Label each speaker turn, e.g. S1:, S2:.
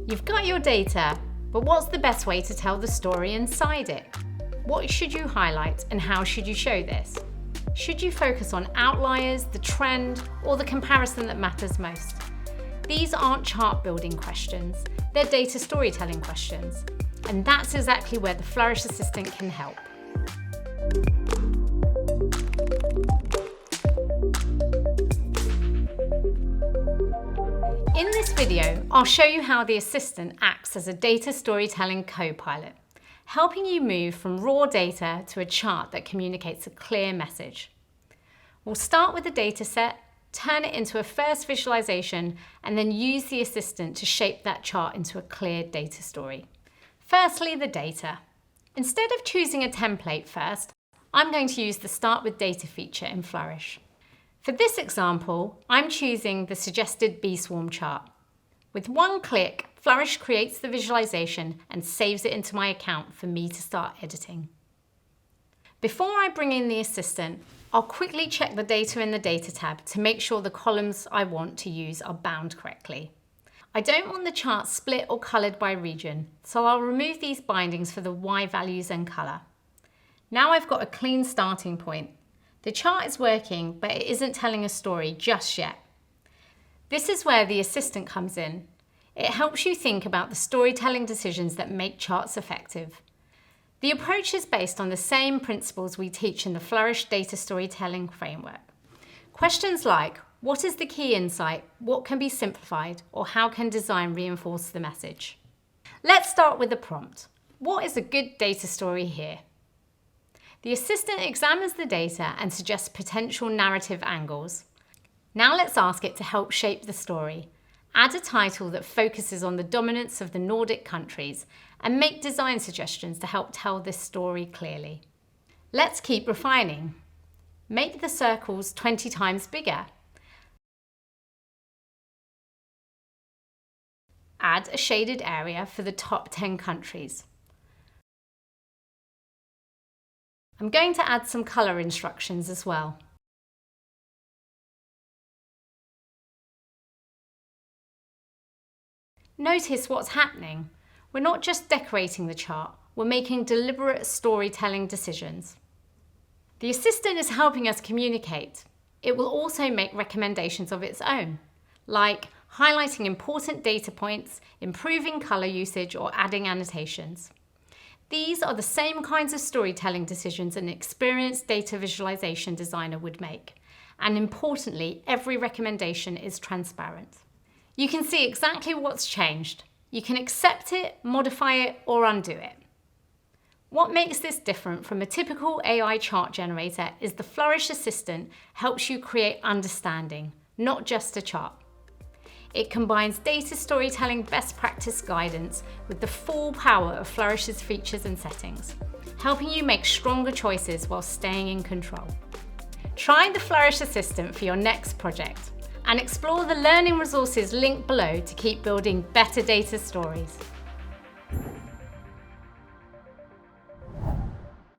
S1: You've got your data, but what's the best way to tell the story inside it? What should you highlight and how should you show this? Should you focus on outliers, the trend, or the comparison that matters most? These aren't chart building questions, they're data storytelling questions. And that's exactly where the Flourish Assistant can help. In this video, I'll show you how the Assistant acts as a data storytelling co-pilot, helping you move from raw data to a chart that communicates a clear message. We'll start with a data set, turn it into a first visualization, and then use the Assistant to shape that chart into a clear data story. Firstly, the data. Instead of choosing a template first, I'm going to use the Start with Data feature in Flourish. For this example, I'm choosing the suggested bee swarm chart. With one click, Flourish creates the visualization and saves it into my account for me to start editing. Before I bring in the Assistant, I'll quickly check the data in the Data tab to make sure the columns I want to use are bound correctly. I don't want the chart split or coloured by region, so I'll remove these bindings for the Y values and colour. Now I've got a clean starting point. The chart is working, but it isn't telling a story just yet. This is where the Assistant comes in. It helps you think about the storytelling decisions that make charts effective. The approach is based on the same principles we teach in the Flourish Data Storytelling Framework. Questions like, what is the key insight, what can be simplified, or how can design reinforce the message? Let's start with the prompt. What is a good data story here? The Assistant examines the data and suggests potential narrative angles. Now let's ask it to help shape the story. Add a title that focuses on the dominance of the Nordic countries and make design suggestions to help tell this story clearly. Let's keep refining. Make the circles 20 times bigger. Add a shaded area for the top 10 countries. I'm going to add some colour instructions as well. Notice what's happening. We're not just decorating the chart, we're making deliberate storytelling decisions. The Assistant is helping us communicate. It will also make recommendations of its own, like highlighting important data points, improving colour usage, or adding annotations. These are the same kinds of storytelling decisions an experienced data visualization designer would make. And importantly, every recommendation is transparent. You can see exactly what's changed. You can accept it, modify it, or undo it. What makes this different from a typical AI chart generator is the Flourish Assistant helps you create understanding, not just a chart. It combines data storytelling best practice guidance with the full power of Flourish's features and settings, helping you make stronger choices while staying in control. Try the Flourish Assistant for your next project and explore the learning resources linked below to keep building better data stories.